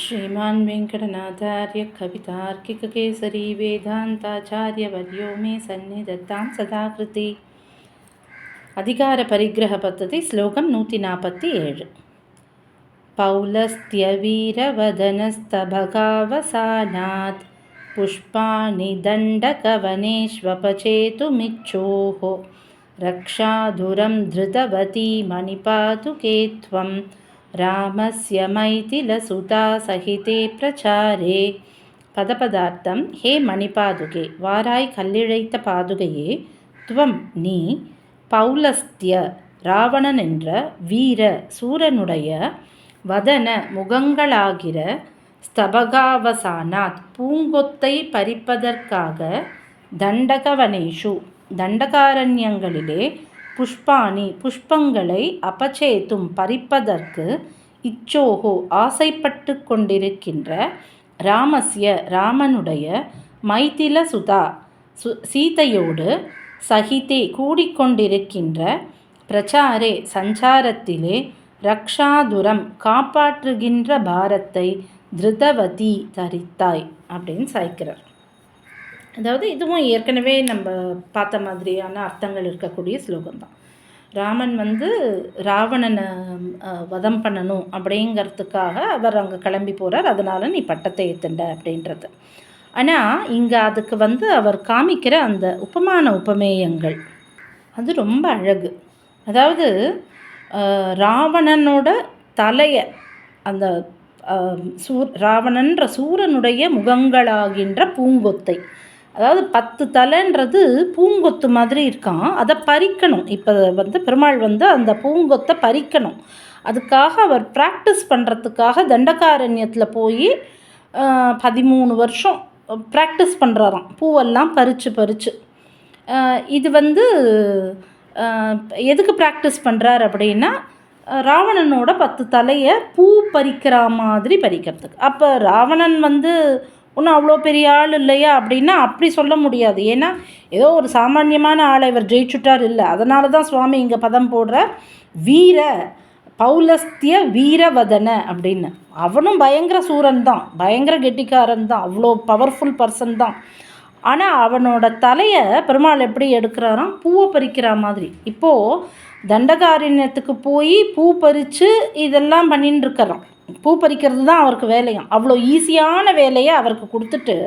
श्रीमान् वेङ्कटनाथार्य कवितार्किककेसरी वेदान्ताचार्यवर्यो मे सन्निधत्तां सदाकृति अधिकारपरिग्रहपद्धति श्लोकं 147 पौलस्त्यवीरवदनस्तभगावसानात् पुष्पाणि दण्डकवनेष्वपचेतुमिच्छोः रक्षाधुरं धृतवती मणिपादुके त्वं रामस्य मैथिलसुता सहिते प्रचारे பதபதார்த்தம். ஹே மணிபாதுகே, வாராய் கல்லிழைத்த பாதுகையே, துவம் நீ, பௌலஸ்திய ராவணன் என்ற வீர சூரனுடைய வதன முகங்களாகிற ஸ்தபகாவசானாத் பூங்கொத்தை பறிப்பதற்காக தண்டகவனேஷு தண்டகாரண்யங்களிலே புஷ்பாணி புஷ்பங்களை அபச்சேத்தும் பறிப்பதற்கு இச்சோகோ ஆசைப்பட்டு கொண்டிருக்கின்ற ராமஸ்ய ராமனுடைய மைதில சுதா சீதையோடு சகிதே கூடிக்கொண்டிருக்கின்ற பிரச்சாரே சஞ்சாரத்திலே ரக்ஷாதுரம் காப்பாற்றுகின்ற பாரத்தை திருதவதி தரித்தாய் அப்படின்னு சாய்க்கிறார். அதாவது இதுவும் ஏற்கனவே நம்ம பார்த்த மாதிரியான அர்த்தங்கள் இருக்கக்கூடிய ஸ்லோகம்தான். ராமன் ராவணனை வதம் பண்ணணும் அப்படிங்கிறதுக்காக அவர் அங்கே கிளம்பி போகிறார். அதனால் நீ பட்டத்தை ஏற்றுண்ட அப்படின்றது. ஆனால் இங்கே அதுக்கு அவர் காமிக்கிற அந்த உபமான உபமேயங்கள் அது ரொம்ப அழகு. அதாவது ராவணனோட தலையை அந்த ராவணன்ற சூரனுடைய முகங்களாகின்ற பூங்கொத்தை, அதாவது 10 தலைன்றது பூங்கொத்து மாதிரி இருக்கான், அதை பறிக்கணும். இப்போ பெருமாள் அந்த பூங்கொத்தை பறிக்கணும். அதுக்காக அவர் ப்ராக்டிஸ் பண்ணுறதுக்காக தண்டகாரண்யத்தில் போய் 13 வருஷம் ப்ராக்டிஸ் பண்ணுறாராம், பூவெல்லாம் பறித்து. இது எதுக்கு ப்ராக்டிஸ் பண்ணுறார் அப்படின்னா, ராவணனோட 10 தலையை பூ பறிக்கிற மாதிரி பறிக்கிறதுக்கு. அப்போ ராவணன் ஒன்றும் அவ்வளோ பெரிய ஆள் இல்லையா அப்படின்னா அப்படி சொல்ல முடியாது. ஏன்னா ஏதோ ஒரு சாமானியமான ஆளை இவர் ஜெயிச்சுட்டார் இல்லை. அதனால தான் சுவாமி இங்கே பதம் போடுற வீர பௌலஸ்திய வீரவதன அப்படின்னு. அவனும் பயங்கர சூரன் தான், பயங்கர கெட்டிக்காரன் தான், அவ்வளோ பவர்ஃபுல் பர்சன் தான். ஆனால் அவனோட தலையை பெருமாள் எப்படி எடுக்கிறாராம், பூவை பறிக்கிற மாதிரி. இப்போது தண்டகாரண்யத்துக்கு போய் பூ பறித்து இதெல்லாம் பண்ணின்னு இருக்கிறான். பூ பறிக்கிறது தான் அவருக்கு வேலையாம். அவ்வளோ ஈஸியான வேலையை அவருக்கு கொடுத்துட்டு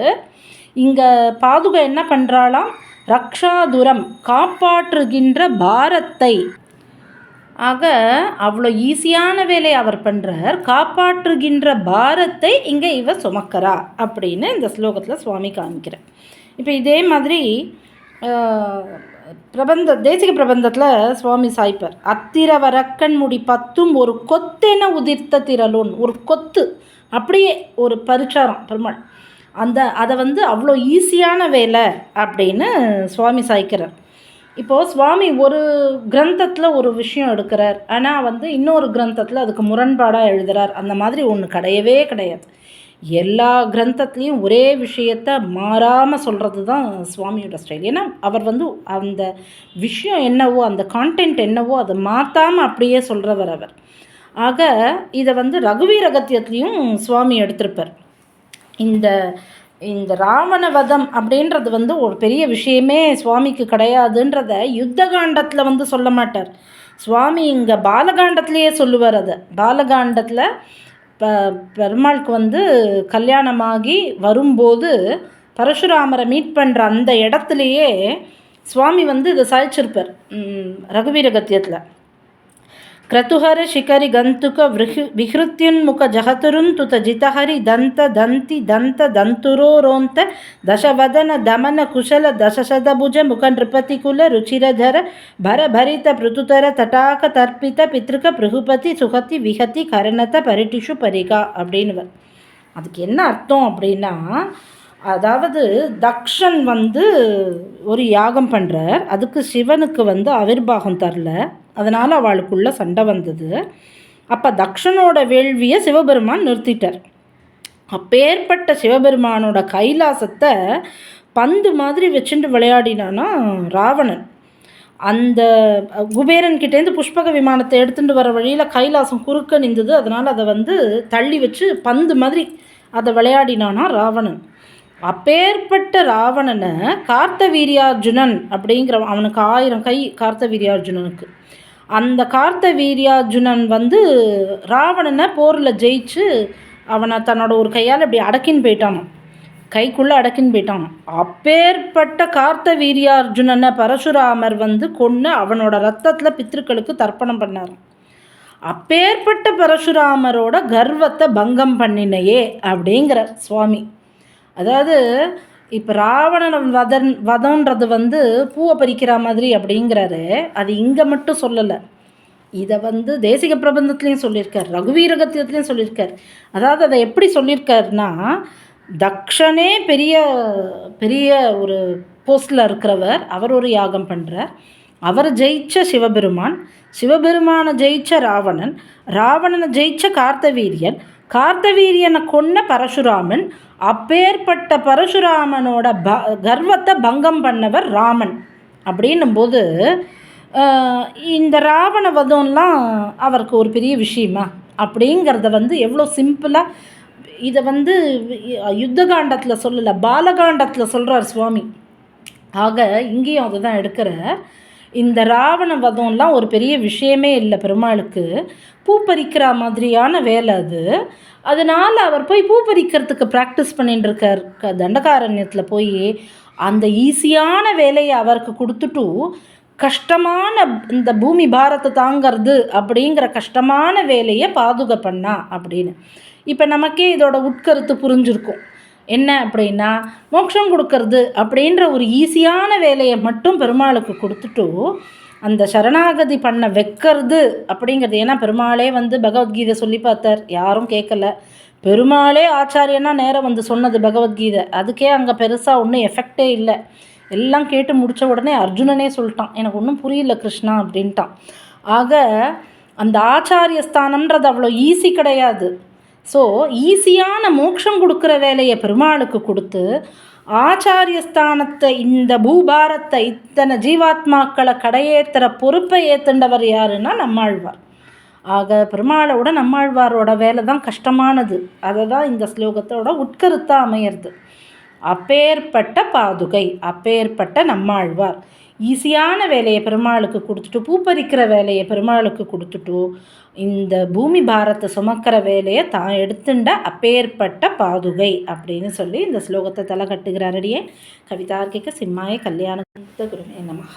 இங்கே பாதுகை என்ன பண்ணுறாளாம், ரக்ஷாதுரம் காப்பாற்றுகின்ற பாரத்தை. ஆக அவ்வளோ ஈஸியான வேலையை அவர் பண்ணுறார், காப்பாற்றுகின்ற பாரத்தை இங்கே இவர் சுமக்கிறா அப்படின்னு இந்த ஸ்லோகத்தில் சுவாமி காமிக்கிறார். இப்போ இதே மாதிரி தேசிக பிரபந்தத்தில் சுவாமி சாய்ப்பர் அத்திரவரக்கண் முடி 10 ஒரு கொத்தென உதிர்த்த திரளோன், ஒரு கொத்து அப்படியே ஒரு பரிச்சாரம் பெருமாள். அதை அவ்வளோ ஈஸியான வேலை அப்படின்னு சுவாமி சாய்க்கிறார். இப்போது சுவாமி ஒரு கிரந்தத்தில் ஒரு விஷயம் எடுக்கிறார், ஆனால் இன்னொரு கிரந்தத்தில் அதுக்கு முரண்பாடாக எழுதுகிறார். அந்த மாதிரி ஒன்று கிடையவே கிடையாது. எல்லா கிரந்தத்துலேயும் ஒரே விஷயத்தை மாறாமல் சொல்கிறது தான் சுவாமியோட ஸ்டைல். ஏன்னா அவர் அந்த விஷயம் என்னவோ, அந்த கான்டென்ட் என்னவோ அதை மாற்றாமல் அப்படியே சொல்கிறவர் அவர். ஆக இதை ரகுவீரகத்தியத்துலேயும் சுவாமி எடுத்திருப்பார். இந்த ராவணவதம் அப்படின்றது ஒரு பெரிய விஷயமே சுவாமிக்கு கிடையாதுன்றதை யுத்த காண்டத்தில் சொல்ல மாட்டார் சுவாமி. இங்கே பாலகாண்டத்திலேயே சொல்லுவார். அதை பாலகாண்டத்தில் பெருமாளுக்கு கல்யாணமாகி வரும்போது பரசுராமரை மீட் பண்ணுற அந்த இடத்துலையே சுவாமி இதை சாய்ச்சிருப்பார் ரகுவீரகத்தியத்தில். கிரதுஹர சிகரி கந்துக விஹ்ருத்யுன்முக ஜகதுருந்துத ஜிதஹரி தந்த தந்தி தந்த தந்துரோரோந்த தசவதன தமன குஷல தசசதபுஜ முக நிருபதிகுல ருச்சிரதர பரபரித பிருதுதர தட்டாக தர்ப்பித பித்ருக பிருகுபதி சுகதி விஹதி கரணத பரிட்டிஷு பரிகா அப்படின்னு. அதுக்கு என்ன அர்த்தம் அப்படின்னா, அதாவது தக்ஷன் ஒரு யாகம் பண்ணுறார், அதுக்கு சிவனுக்கு ஆவிர்வாகம் தரல, அதனால் அவளுக்குள்ளே சண்டை வந்தது. அப்போ தக்ஷனோட வேள்வியை சிவபெருமான் நிறுத்திட்டார். அப்பேற்பட்ட சிவபெருமானோட கைலாசத்தை பந்து மாதிரி வச்சுட்டு விளையாடினானா ராவணன். அந்த குபேரன்கிட்டேருந்து புஷ்பக விமானத்தை எடுத்துகிட்டு வர வழியில் கைலாசம் குறுக்க நின்றது. அதனால் அதை வந்து தள்ளி வச்சு பந்து மாதிரி அதை விளையாடினானா ராவணன். அப்பேற்பட்ட ராவணனை கார்த்தவீரியார்ஜுனன் அப்படிங்கிற, அவனுக்கு 1000 கை கார்த்தவீரியார்ஜுனனுக்கு. அந்த கார்த்தவீரியார்ஜுனன் வந்து ராவணனை போரில் ஜெயிச்சு அவனை தன்னோட ஒரு கையால் இப்படி அடக்கின்னு போயிட்டானான், கைக்குள்ளே அடக்கின்னு போயிட்டானான். அப்பேற்பட்ட கார்த்தவீரியார்ஜுனனை பரசுராமர் வந்து கொன்று அவனோட ரத்தத்தில் பித்திருக்களுக்கு தர்ப்பணம் பண்ணார். அப்பேற்பட்ட பரசுராமரோட கர்வத்தை பங்கம் பண்ணினையே அப்படிங்கிற சுவாமி. அதாவது இப்போ ராவணன் வதன்றது வந்து பூவை பறிக்கிற மாதிரி அப்படிங்கிறாரு. அது இங்கே மட்டும் சொல்லலை, இதை வந்து தேசிக பிரபந்தத்துலேயும் சொல்லியிருக்கார், ரகுவீரகத்தியத்துலேயும் சொல்லியிருக்கார். அதாவது அதை எப்படி சொல்லியிருக்காருன்னா, தக்ஷனே பெரிய பெரிய ஒரு போஸ்டில் இருக்கிறவர், அவர் ஒரு யாகம் பண்ணுறார். அவர் ஜெயிச்ச சிவபெருமான், சிவபெருமானை ஜெயிச்ச ராவணன், ராவணனை ஜெயிச்ச கார்த்தவீரியன், கார்த்தவீரியனை கொன்ன பரசுராமன். அப்பேற்பட்ட பரசுராமனோட கர்வத்தை பங்கம் பண்ணவர் ராமன். அப்படின்னும்போது இந்த ராவண வதம்லாம் அவருக்கு ஒரு பெரிய விஷயமா அப்படிங்கிறத வந்து எவ்வளோ சிம்பிளாக இதை வந்து யுத்த காண்டத்தில் சொல்லலை, பாலகாண்டத்தில் சொல்கிறார் சுவாமி. ஆக இங்கேயும் அதை தான் எடுக்கிற. இந்த ராவண வதம்லாம் ஒரு பெரிய விஷயமே இல்லை பெருமாளுக்கு, பூ பறிக்கிற மாதிரியான வேலை அது. அதனால் அவர் போய் பூ பறிக்கிறதுக்கு ப்ராக்டிஸ் பண்ணிட்டு இருக்கார் தண்டகாரண்யத்தில் போய். அந்த ஈஸியான வேலையை அவருக்கு கொடுத்துட்டு கஷ்டமான இந்த பூமி பாரத்தை தாங்கிறது அப்படிங்கிற கஷ்டமான வேலையை பாதுகா பண்ணா அப்படின்னு. இப்போ நமக்கே இதோட உட்கருத்து புரிஞ்சிருக்கும். என்ன அப்படின்னா, மோட்சம் கொடுக்கறது அப்படின்ற ஒரு ஈஸியான வேலையை மட்டும் பெருமாளுக்கு கொடுத்துட்டு அந்த சரணாகதி பண்ண வைக்கிறது அப்படிங்கிறது. ஏன்னா பெருமாளே வந்து பகவத்கீதை சொல்லி பார்த்தார், யாரும் கேட்கல. பெருமாளே ஆச்சாரியனா நேரம் வந்து சொன்னது பகவத்கீதை. அதுக்கே அங்கே பெருசாக ஒன்றும் எஃபெக்டே இல்லை. எல்லாம் கேட்டு முடித்த உடனே அர்ஜுனனே சொல்லிட்டான், எனக்கு ஒன்றும் புரியல கிருஷ்ணா அப்படின்ட்டான். ஆக அந்த ஆச்சாரியஸ்தானம்ன்றது அவ்வளோ ஈஸி கிடையாது. ஸோ ஈஸியான மோட்சம் கொடுக்குற வேலையை பெருமாளுக்கு கொடுத்து ஆச்சாரியஸ்தானத்தை, இந்த பூபாரத்தை, இத்தனை ஜீவாத்மாக்களை கடையேற்றுற பொறுப்பை ஏற்றுண்டவர் யாருன்னா நம்மாழ்வார். ஆக பெருமாளோட நம்மாழ்வாரோட வேலை தான் கஷ்டமானது. அதை தான் இந்த ஸ்லோகத்தோட உட்கருத்தாக அமையிறது. அப்பேற்பட்ட பாதுகை, அப்பேற்பட்ட நம்மாழ்வார் ஈஸியான வேலையை பெருமாளுக்கு கொடுத்துட்டு, பூப்பறிக்கிற வேலையை பெருமாளுக்கு கொடுத்துட்டு, இந்த பூமி பாரத்தை சுமக்கிற வேலையை தான் எடுத்துண்ட அப்பேற்பட்ட பாதுகை அப்படின்னு சொல்லி இந்த ஸ்லோகத்தை தலை கட்டுகிறாரடியே. கவிதார்க்கிக சிம்மாய கல்யாண குருவே நமஹ.